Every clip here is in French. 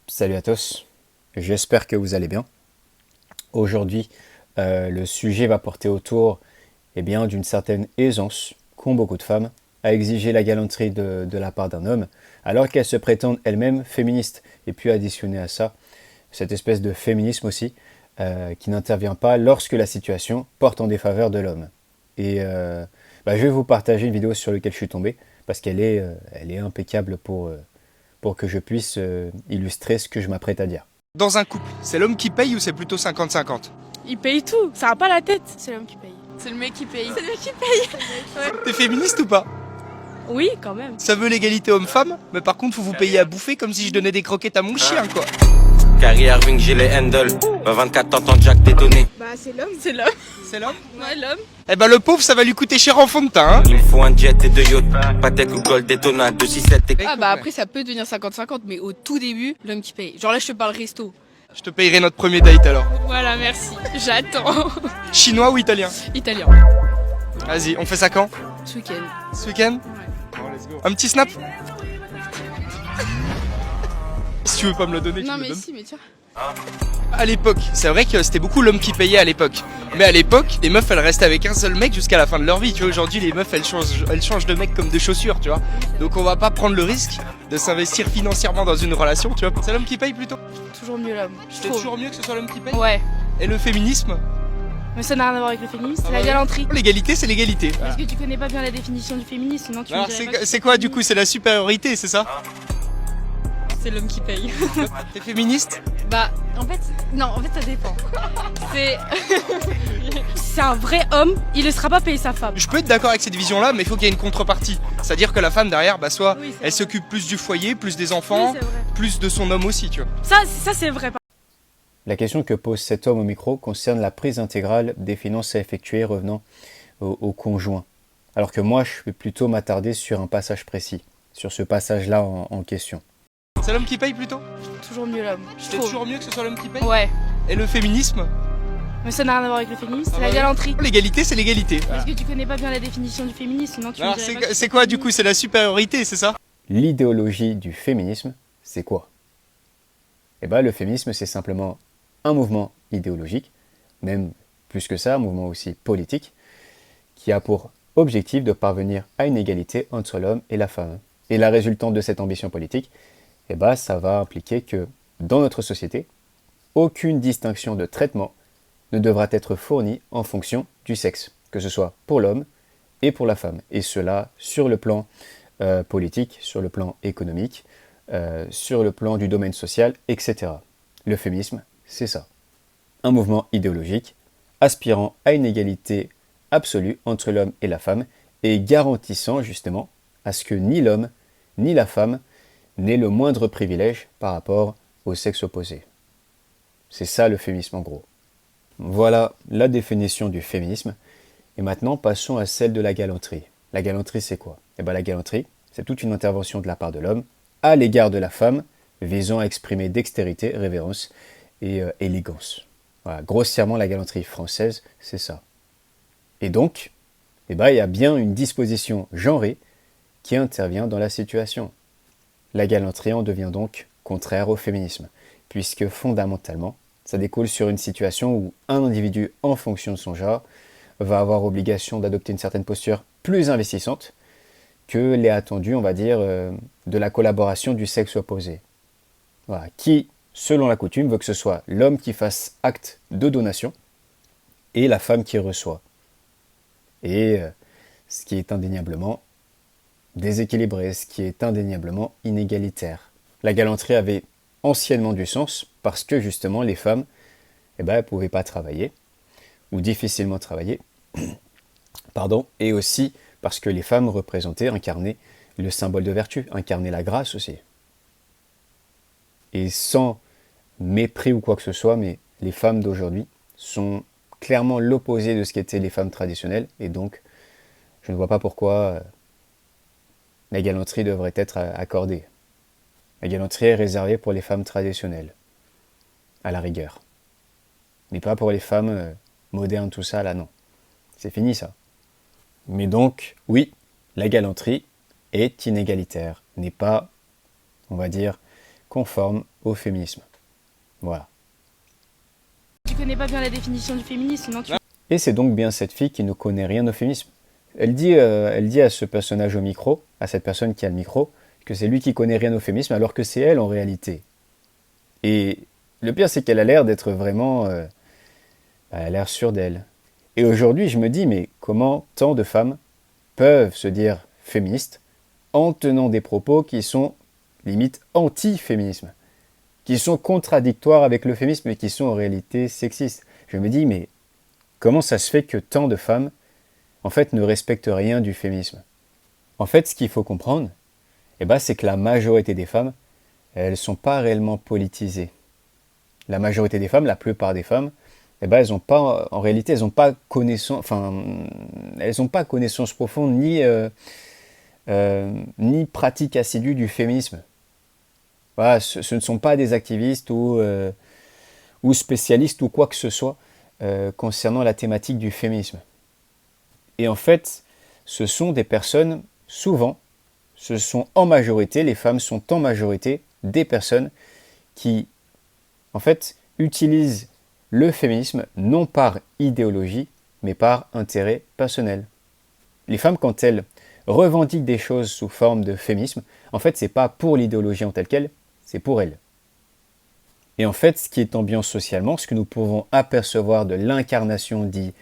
Salut à tous, j'espère que vous allez bien. Aujourd'hui, le sujet va porter autour d'une certaine aisance qu'ont beaucoup de femmes à exiger la galanterie de la part d'un homme, alors qu'elles se prétendent elles-mêmes féministes. Et puis additionner à ça, cette espèce de féminisme aussi, qui n'intervient pas lorsque la situation porte en défaveur de l'homme. Et je vais vous partager une vidéo sur laquelle je suis tombé, parce elle est impeccable pour que je puisse illustrer ce que je m'apprête à dire. Dans un couple, c'est l'homme qui paye ou c'est plutôt 50-50? Il paye tout, ça a pas la tête. C'est l'homme qui paye. C'est le mec qui paye. C'est le mec qui paye. T'es féministe ou pas? Oui, quand même. Ça veut l'égalité homme-femme, mais par contre vous payez à bouffer comme si je donnais des croquettes à mon chien quoi. Carrière Wing, j'ai les handles. 24 t'entends Jack détonner. Bah c'est l'homme. C'est l'homme. C'est l'homme? Ouais, l'homme. Eh ben le pauvre ça va lui coûter cher en fond de teint hein. Il me faut un jet et deux yachts. Patek ou Gold Daytona 267 et... Ah bah après ça peut devenir 50-50, mais au tout début, l'homme qui paye. Genre là je te parle resto. Je te payerai notre premier date alors. Voilà, merci. J'attends. Chinois ou italien? Italien. Vas-y, on fait ça quand? Ce week-end. Ce week-end? Un petit snap? Si tu veux pas me le donner, tu Non me le mais donnes. si, mais tiens. À l'époque, c'est vrai que c'était beaucoup l'homme qui payait à l'époque. Mais à l'époque, les meufs elles restaient avec un seul mec jusqu'à la fin de leur vie. Tu vois, aujourd'hui les meufs elles changent de mec comme de chaussures, tu vois. Donc on va pas prendre le risque de s'investir financièrement dans une relation, tu vois. C'est l'homme qui paye plutôt. Toujours mieux l'homme. Je C'est trouve. toujours mieux que ce soit l'homme qui paye. Ouais. Et le féminisme? Mais ça n'a rien à voir avec le féminisme, Ah c'est bah la oui. galanterie. L'égalité, c'est l'égalité. Parce que tu connais pas bien la définition du féminisme, sinon tu me Alors dirais pas que c'est quoi du coup? C'est la supériorité, c'est ça? c'est l'homme qui paye. T'es féministe? Bah, en fait, non, en fait, ça dépend. C'est. C'est un vrai homme, il ne sera pas payer sa femme. Je peux être d'accord avec cette vision-là, mais il faut qu'il y ait une contrepartie. C'est-à-dire que la femme derrière, bah soit Oui, c'est elle vrai. s'occupe plus du foyer, plus des Oui, enfants, c'est vrai. plus de son homme aussi, tu vois. Ça c'est vrai. La question que pose cet homme au micro concerne la prise intégrale des finances à effectuer revenant au conjoint. Alors que moi, je vais plutôt m'attarder sur un passage précis, sur ce passage-là en question. C'est l'homme qui paye plutôt? Toujours mieux l'homme. je C'est trouve. toujours mieux que ce soit l'homme qui paye. Ouais. Et le féminisme? Mais ça n'a rien à voir avec le féminisme, Ah c'est bah la oui. galanterie. L'égalité, c'est l'égalité. Parce que tu connais pas bien la définition du féminisme, sinon tu me Alors dirais pas que c'est quoi du coup? C'est la supériorité, c'est ça? L'idéologie du féminisme, c'est quoi? Le féminisme, c'est simplement un mouvement idéologique, même plus que ça, un mouvement aussi politique, qui a pour objectif de parvenir à une égalité entre l'homme et la femme. Et la résultante de cette ambition politique, ça va impliquer que dans notre société, aucune distinction de traitement ne devra être fournie en fonction du sexe, que ce soit pour l'homme et pour la femme. Et cela sur le plan politique, sur le plan économique, sur le plan du domaine social, etc. Le féminisme, c'est ça. Un mouvement idéologique aspirant à une égalité absolue entre l'homme et la femme et garantissant justement à ce que ni l'homme ni la femme n'aient le moindre privilège par rapport au sexe opposé. C'est ça le féminisme en gros. Voilà la définition du féminisme. Et maintenant, passons à celle de la galanterie. La galanterie, c'est quoi? La galanterie, c'est toute une intervention de la part de l'homme à l'égard de la femme, visant à exprimer dextérité, révérence et élégance. Voilà, grossièrement, la galanterie française, c'est ça. Et donc, il y a bien une disposition genrée qui intervient dans la situation. La galanterie en devient donc contraire au féminisme, puisque fondamentalement, ça découle sur une situation où un individu, en fonction de son genre, va avoir obligation d'adopter une certaine posture plus investissante que l'est attendu, on va dire, de la collaboration du sexe opposé. Voilà, qui, selon la coutume, veut que ce soit l'homme qui fasse acte de donation et la femme qui reçoit. Et ce qui est indéniablement déséquilibré, ce qui est indéniablement inégalitaire. La galanterie avait anciennement du sens parce que justement les femmes elles ne pouvaient pas travailler ou difficilement travailler et aussi parce que les femmes représentaient, incarnaient le symbole de vertu, incarnaient la grâce aussi. Et sans mépris ou quoi que ce soit, mais les femmes d'aujourd'hui sont clairement l'opposé de ce qu'étaient les femmes traditionnelles et donc je ne vois pas pourquoi la galanterie devrait être accordée. La galanterie est réservée pour les femmes traditionnelles, à la rigueur. Mais pas pour les femmes modernes, tout ça, là, non. C'est fini, ça. Mais donc, oui, la galanterie est inégalitaire, n'est pas, on va dire, conforme au féminisme. Voilà. Tu connais pas bien la définition du féminisme, non? Et c'est donc bien cette fille qui ne connaît rien au féminisme. Elle dit à ce personnage au micro, à cette personne qui a le micro, que c'est lui qui connaît rien au féminisme, alors que c'est elle en réalité. Et le pire, c'est qu'elle a l'air d'être vraiment... elle a l'air sûre d'elle. Et aujourd'hui, je me dis, mais comment tant de femmes peuvent se dire féministes en tenant des propos qui sont limite anti-féminisme, qui sont contradictoires avec le féminisme et qui sont en réalité sexistes. Je me dis, mais comment ça se fait que tant de femmes, en fait, ne respectent rien du féminisme? En fait, ce qu'il faut comprendre, c'est que la majorité des femmes, elles ne sont pas réellement politisées. La majorité des femmes, la plupart des femmes, elles ont pas, en réalité, elles n'ont pas connaissance, profonde ni pratique assidue du féminisme. Voilà, ce ne sont pas des activistes ou spécialistes ou quoi que ce soit concernant la thématique du féminisme. Et en fait, ce sont des personnes, souvent, en majorité, les femmes sont en majorité des personnes qui, en fait, utilisent le féminisme non par idéologie, mais par intérêt personnel. Les femmes, quand elles revendiquent des choses sous forme de féminisme, en fait, c'est pas pour l'idéologie en telle quelle, c'est pour elles. Et en fait, ce qui est ambiant socialement, ce que nous pouvons apercevoir de l'incarnation dit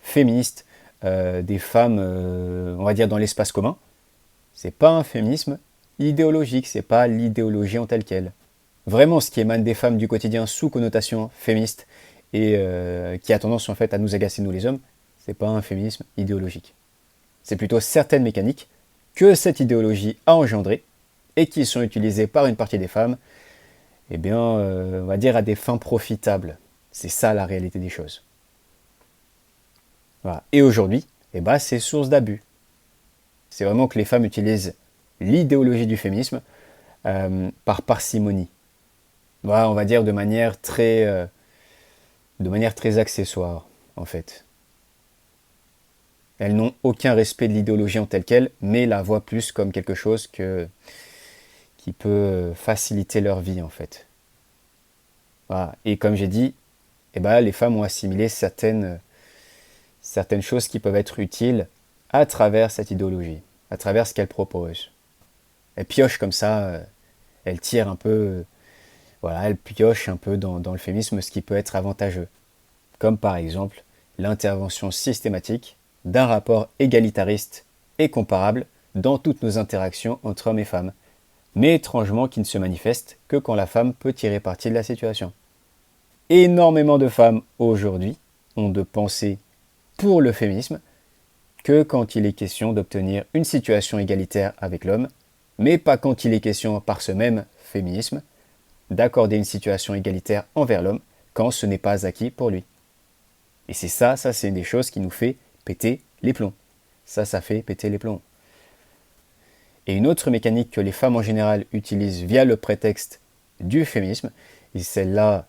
féministe des femmes, on va dire dans l'espace commun, c'est pas un féminisme idéologique, c'est pas l'idéologie en telle quelle. Vraiment, ce qui émane des femmes du quotidien sous connotation féministe et qui a tendance en fait à nous agacer nous les hommes, c'est pas un féminisme idéologique. C'est plutôt certaines mécaniques que cette idéologie a engendrées et qui sont utilisées par une partie des femmes, on va dire à des fins profitables. C'est ça la réalité des choses. Voilà. Et aujourd'hui, c'est source d'abus. C'est vraiment que les femmes utilisent l'idéologie du féminisme par parcimonie. Voilà, on va dire de manière très accessoire, en fait. Elles n'ont aucun respect de l'idéologie en telle qu'elle, mais la voient plus comme quelque chose qui peut faciliter leur vie, en fait. Voilà. Et comme j'ai dit, les femmes ont assimilé certaines choses qui peuvent être utiles à travers cette idéologie, à travers ce qu'elles proposent. Elles piochent comme ça, elles tirent un peu, elles piochent un peu dans le féminisme ce qui peut être avantageux. Comme par exemple l'intervention systématique d'un rapport égalitariste et comparable dans toutes nos interactions entre hommes et femmes, mais étrangement qui ne se manifeste que quand la femme peut tirer parti de la situation. Énormément de femmes aujourd'hui ont de pensées pour le féminisme que quand il est question d'obtenir une situation égalitaire avec l'homme, mais pas quand il est question par ce même féminisme d'accorder une situation égalitaire envers l'homme quand ce n'est pas acquis pour lui. Et c'est c'est une des choses qui nous fait péter les plombs. Ça fait péter les plombs. Et une autre mécanique que les femmes en général utilisent via le prétexte du féminisme, et celle-là,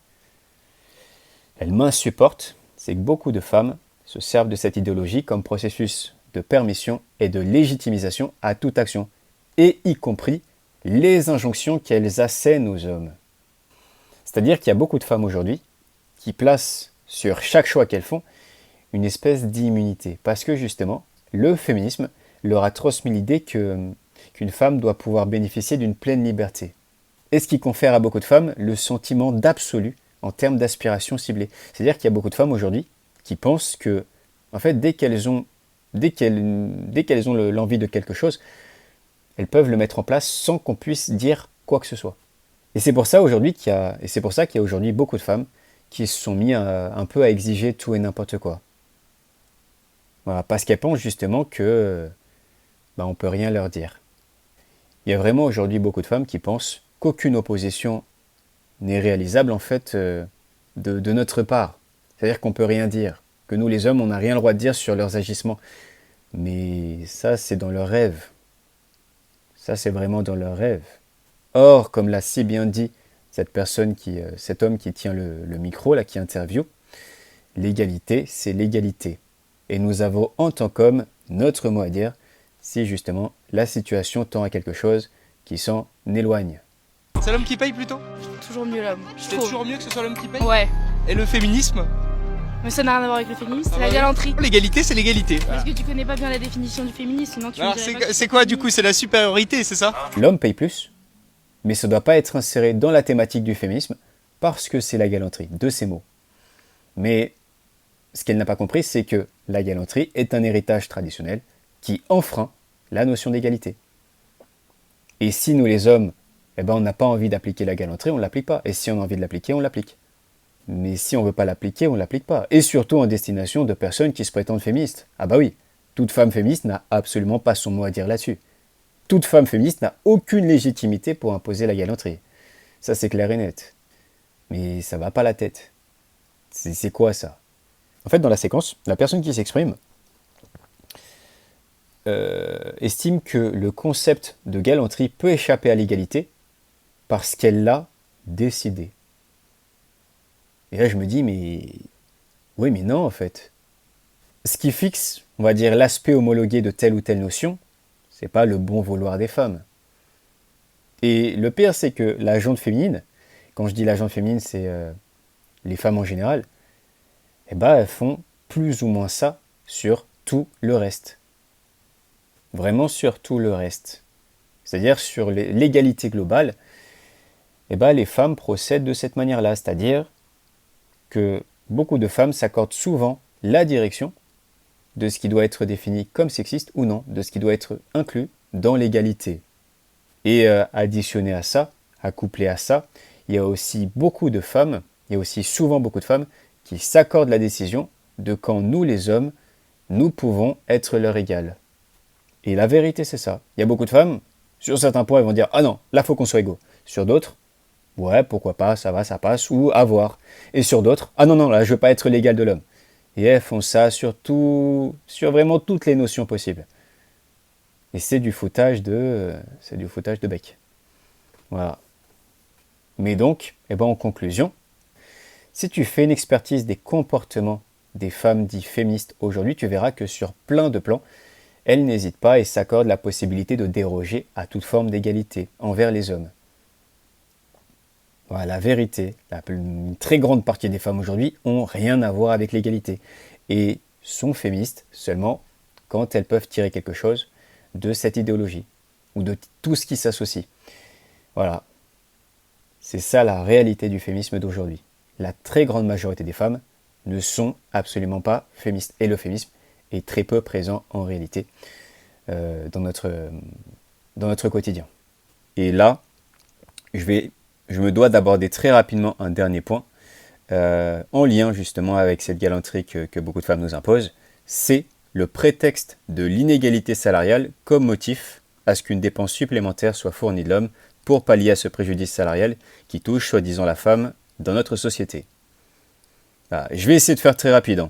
elle m'insupporte, c'est que beaucoup de femmes se servent de cette idéologie comme processus de permission et de légitimisation à toute action, et y compris les injonctions qu'elles assènent aux hommes. C'est-à-dire qu'il y a beaucoup de femmes aujourd'hui qui placent sur chaque choix qu'elles font une espèce d'immunité, parce que justement, le féminisme leur a transmis l'idée qu'une femme doit pouvoir bénéficier d'une pleine liberté. Et ce qui confère à beaucoup de femmes le sentiment d'absolu en termes d'aspiration ciblée. C'est-à-dire qu'il y a beaucoup de femmes aujourd'hui qui pensent que, en fait, dès qu'elles ont l'envie de quelque chose, elles peuvent le mettre en place sans qu'on puisse dire quoi que ce soit. Et c'est pour ça aujourd'hui qu'il y a aujourd'hui beaucoup de femmes qui se sont mis un peu à exiger tout et n'importe quoi. Voilà, parce qu'elles pensent justement que on peut rien leur dire. Il y a vraiment aujourd'hui beaucoup de femmes qui pensent qu'aucune opposition n'est réalisable en fait de notre part. C'est-à-dire qu'on peut rien dire, que nous les hommes on n'a rien le droit de dire sur leurs agissements. Mais ça c'est dans leur rêve. Ça c'est vraiment dans leur rêve. Or, comme l'a si bien dit cet homme qui tient le micro, là, qui interviewe, l'égalité, c'est l'égalité. Et nous avons en tant qu'hommes notre mot à dire si justement la situation tend à quelque chose qui s'en éloigne. C'est l'homme qui paye plutôt? Toujours mieux l'homme. je C'est trouve. toujours mieux que ce soit l'homme qui paye? Ouais. Et le féminisme? Mais ça n'a rien à voir avec le féminisme, Ah c'est bah la oui. galanterie. L'égalité, c'est l'égalité. Voilà. Parce que tu connais pas bien la définition du féminisme, sinon tu me Alors dirais pas que c'est quoi du coup? C'est la supériorité, c'est ça? L'homme paye plus, mais ça ne doit pas être inséré dans la thématique du féminisme parce que c'est la galanterie, de ces mots. Mais ce qu'elle n'a pas compris, c'est que la galanterie est un héritage traditionnel qui enfreint la notion d'égalité. Et si nous les hommes, on n'a pas envie d'appliquer la galanterie, on ne l'applique pas. Et si on a envie de l'appliquer, on l'applique. Mais si on ne veut pas l'appliquer, on ne l'applique pas. Et surtout en destination de personnes qui se prétendent féministes. Ah bah oui, toute femme féministe n'a absolument pas son mot à dire là-dessus. Toute femme féministe n'a aucune légitimité pour imposer la galanterie. Ça c'est clair et net. Mais ça va pas la tête. C'est quoi ça? En fait, dans la séquence, la personne qui s'exprime estime que le concept de galanterie peut échapper à l'égalité parce qu'elle l'a décidé. Et là, je me dis, mais... Oui, mais non, en fait. Ce qui fixe, on va dire, l'aspect homologué de telle ou telle notion, c'est pas le bon vouloir des femmes. Et le pire, c'est que la jante féminine, quand je dis la jante féminine, c'est les femmes en général, elles font plus ou moins ça sur tout le reste. Vraiment sur tout le reste. C'est-à-dire sur l'égalité globale, les femmes procèdent de cette manière-là, c'est-à-dire que beaucoup de femmes s'accordent souvent la direction de ce qui doit être défini comme sexiste ou non, de ce qui doit être inclus dans l'égalité. Et additionné à ça, accouplé à ça, il y a aussi souvent beaucoup de femmes qui s'accordent la décision de quand nous les hommes, nous pouvons être leur égal. Et la vérité c'est ça. Il y a beaucoup de femmes, sur certains points elles vont dire « Ah non, là faut qu'on soit égaux ». Sur d'autres, ouais, pourquoi pas, ça va, ça passe, ou à voir. Et sur d'autres, ah non, là, je veux pas être l'égal de l'homme. Et elles font ça sur vraiment toutes les notions possibles. Et c'est du foutage de bec. Voilà. Mais donc, en conclusion, si tu fais une expertise des comportements des femmes dites féministes aujourd'hui, tu verras que sur plein de plans, elles n'hésitent pas et s'accordent la possibilité de déroger à toute forme d'égalité envers les hommes. Voilà, la vérité, une très grande partie des femmes aujourd'hui ont rien à voir avec l'égalité et sont féministes seulement quand elles peuvent tirer quelque chose de cette idéologie ou de tout ce qui s'associe. Voilà, c'est ça la réalité du féminisme d'aujourd'hui. La très grande majorité des femmes ne sont absolument pas féministes et le féminisme est très peu présent en réalité dans notre quotidien. Et là, je me dois d'aborder très rapidement un dernier point, en lien justement avec cette galanterie que beaucoup de femmes nous imposent, c'est le prétexte de l'inégalité salariale comme motif à ce qu'une dépense supplémentaire soit fournie de l'homme pour pallier à ce préjudice salarial qui touche soi-disant la femme dans notre société. Je vais essayer de faire très rapide.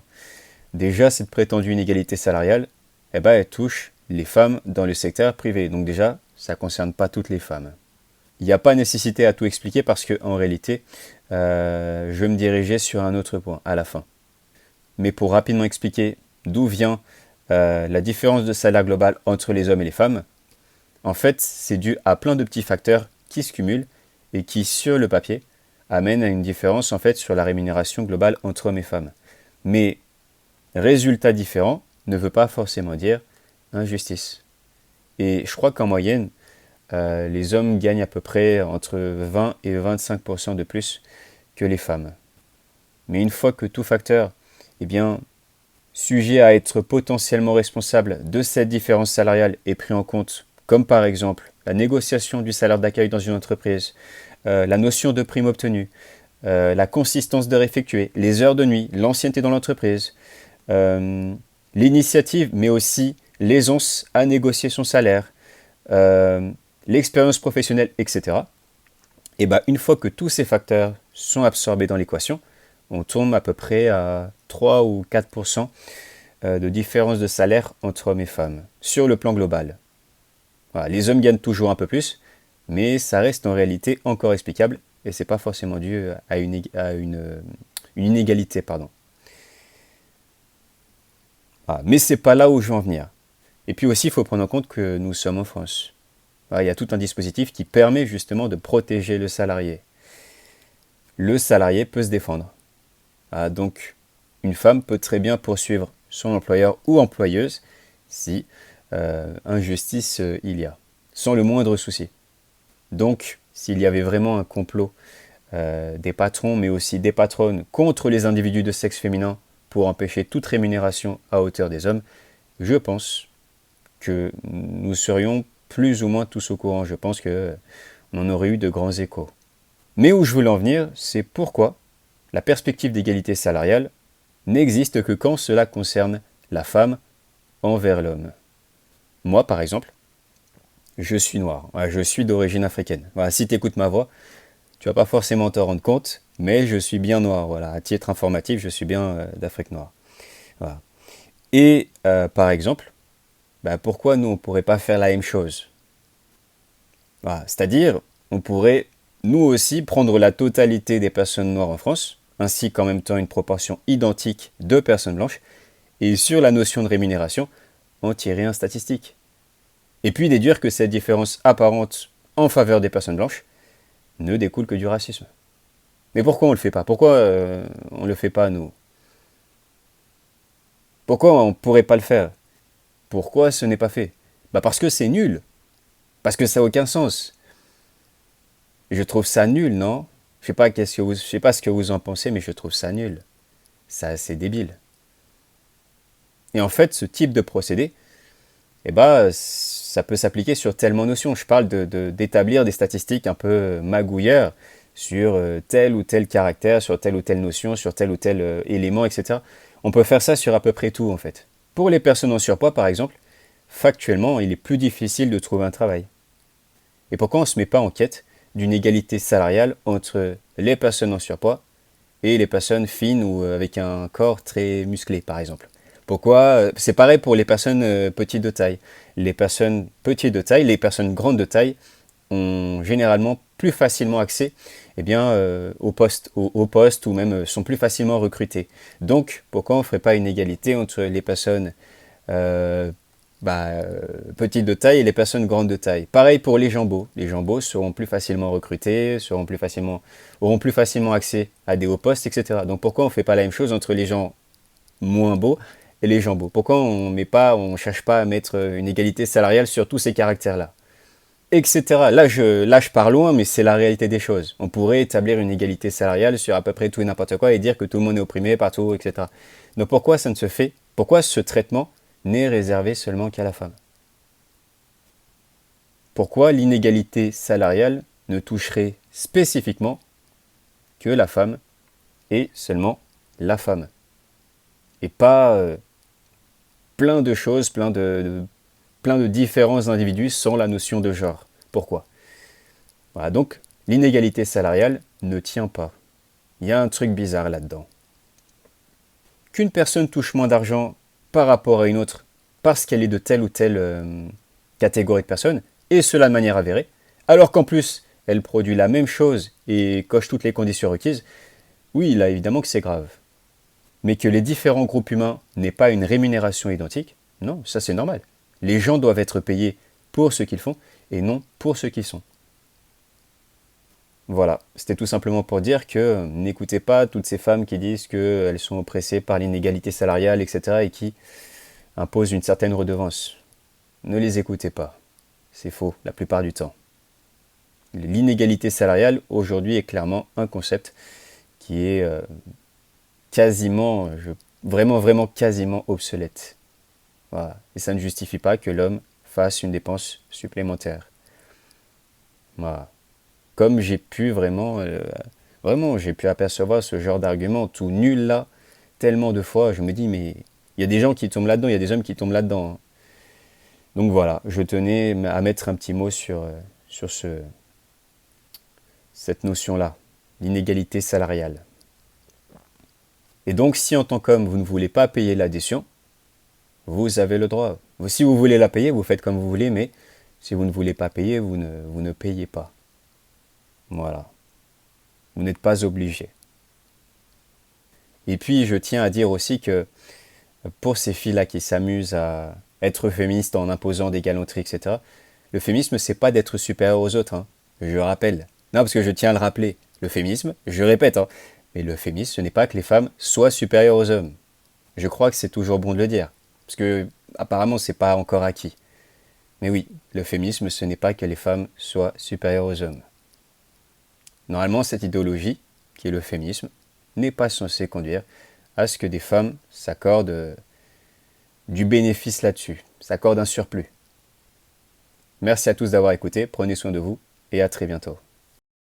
Déjà, cette prétendue inégalité salariale, elle touche les femmes dans le secteur privé. Donc déjà, ça ne concerne pas toutes les femmes. Il n'y a pas nécessité à tout expliquer parce qu'en réalité, je vais me diriger sur un autre point à la fin. Mais pour rapidement expliquer d'où vient la différence de salaire global entre les hommes et les femmes, en fait, c'est dû à plein de petits facteurs qui se cumulent et qui, sur le papier, amènent à une différence en fait sur la rémunération globale entre hommes et femmes. Mais résultat différent ne veut pas forcément dire injustice. Et je crois qu'en moyenne, les hommes gagnent à peu près entre 20 et 25% de plus que les femmes. Mais une fois que tout facteur sujet à être potentiellement responsable de cette différence salariale est pris en compte, comme par exemple la négociation du salaire d'accueil dans une entreprise, la notion de prime obtenue, la consistance d'heures effectuées, les heures de nuit, l'ancienneté dans l'entreprise, l'initiative, mais aussi l'aisance à négocier son salaire, l'expérience professionnelle, etc. Et une fois que tous ces facteurs sont absorbés dans l'équation, on tombe à peu près à 3 ou 4% de différence de salaire entre hommes et femmes, sur le plan global. Voilà, les hommes gagnent toujours un peu plus, mais ça reste en réalité encore explicable, et ce n'est pas forcément dû à une inégalité. Voilà, mais ce n'est pas là où je veux en venir. Et puis aussi, il faut prendre en compte que nous sommes en France. il y a tout un dispositif qui permet justement de protéger le salarié. Le salarié peut se défendre. Donc, une femme peut très bien poursuivre son employeur ou employeuse si injustice il y a, sans le moindre souci. Donc, s'il y avait vraiment un complot des patrons, mais aussi des patronnes contre les individus de sexe féminin pour empêcher toute rémunération à hauteur des hommes, je pense que nous serions plus ou moins tous au courant. Je pense qu'on en aurait eu de grands échos. Mais où je voulais en venir, c'est pourquoi la perspective d'égalité salariale n'existe que quand cela concerne la femme envers l'homme. Moi, par exemple, je suis noir, je suis d'origine africaine. Voilà, si tu écoutes ma voix, tu vas pas forcément t'en rendre compte, mais je suis bien noir. Voilà, à titre informatif, je suis bien d'Afrique noire. Voilà. Et par exemple, pourquoi nous on pourrait pas faire la même chose? Voilà, c'est-à-dire, on pourrait nous aussi prendre la totalité des personnes noires en France, ainsi qu'en même temps une proportion identique de personnes blanches, et sur la notion de rémunération, en tirer un statistique. Et puis déduire que cette différence apparente en faveur des personnes blanches ne découle que du racisme. Mais pourquoi on ne le fait pas? Pourquoi on ne le fait pas, nous? Pourquoi on ne pourrait pas le faire? Pourquoi ce n'est pas fait? Parce que c'est nul. Parce que ça n'a aucun sens. Je trouve ça nul, non? Je sais pas ce que vous en pensez, mais je trouve ça nul. C'est débile. Et en fait, ce type de procédé, ça peut s'appliquer sur tellement de notions. Je parle d'établir des statistiques un peu magouilleurs sur tel ou tel caractère, sur telle ou telle notion, sur tel ou tel élément, etc. On peut faire ça sur à peu près tout, en fait. Pour les personnes en surpoids, par exemple, factuellement, il est plus difficile de trouver un travail. Et pourquoi on ne se met pas en quête d'une égalité salariale entre les personnes en surpoids et les personnes fines ou avec un corps très musclé, par exemple? Pourquoi? C'est pareil pour les personnes petites de taille. Les personnes petites de taille, les personnes grandes de taille ont généralement plus facilement accès au poste ou même sont plus facilement recrutées. Donc, pourquoi on ne ferait pas une égalité entre les personnes petites de taille et les personnes grandes de taille? Pareil pour les jambeaux. Les jambeaux seront plus facilement recrutés, auront plus facilement accès à des hauts postes, etc. Donc, pourquoi on ne fait pas la même chose entre les gens moins beaux et les jambos? Pourquoi on ne cherche pas à mettre une égalité salariale sur tous ces caractères-là, etc. Là, je pars loin, mais c'est la réalité des choses. On pourrait établir une égalité salariale sur à peu près tout et n'importe quoi et dire que tout le monde est opprimé partout, etc. Donc pourquoi ça ne se fait? Pourquoi ce traitement n'est réservé seulement qu'à la femme? Pourquoi l'inégalité salariale ne toucherait spécifiquement que la femme et seulement la femme? Et pas plein de choses, plein de différents individus sans la notion de genre. Pourquoi? Voilà, donc l'inégalité salariale ne tient pas. Il y a un truc bizarre là-dedans. Qu'une personne touche moins d'argent par rapport à une autre parce qu'elle est de telle ou telle catégorie de personnes, et cela de manière avérée, alors qu'en plus elle produit la même chose et coche toutes les conditions requises, oui, là évidemment que c'est grave. Mais que les différents groupes humains n'aient pas une rémunération identique, non, ça c'est normal. Les gens doivent être payés pour ce qu'ils font et non pour ce qu'ils sont. Voilà, c'était tout simplement pour dire que n'écoutez pas toutes ces femmes qui disent qu'elles sont oppressées par l'inégalité salariale, etc. et qui imposent une certaine redevance. Ne les écoutez pas, c'est faux la plupart du temps. L'inégalité salariale aujourd'hui est clairement un concept qui est vraiment quasiment obsolète. Voilà. Et ça ne justifie pas que l'homme fasse une dépense supplémentaire. Voilà. Comme j'ai pu j'ai pu apercevoir ce genre d'argument tout nul là, tellement de fois, je me dis, mais il y a des gens qui tombent là-dedans, il y a des hommes qui tombent là-dedans. Donc voilà, je tenais à mettre un petit mot sur cette notion-là, l'inégalité salariale. Et donc, si en tant qu'homme, vous ne voulez pas payer l'addition, vous avez le droit. Si vous voulez la payer, vous faites comme vous voulez, mais si vous ne voulez pas payer, vous ne payez pas. Voilà. Vous n'êtes pas obligé. Et puis, je tiens à dire aussi que pour ces filles-là qui s'amusent à être féministes en imposant des galanteries, etc., Le féminisme, c'est pas d'être supérieur aux autres, hein. Je rappelle. Non, parce que je tiens à le rappeler. Le féminisme, je répète, hein, mais le féminisme, ce n'est pas que les femmes soient supérieures aux hommes. Je crois que c'est toujours bon de le dire, parce que apparemment, c'est pas encore acquis. Mais oui, le féminisme, ce n'est pas que les femmes soient supérieures aux hommes. Normalement, cette idéologie, qui est le féminisme, n'est pas censée conduire à ce que des femmes s'accordent du bénéfice là-dessus, s'accordent un surplus. Merci à tous d'avoir écouté, prenez soin de vous et à très bientôt.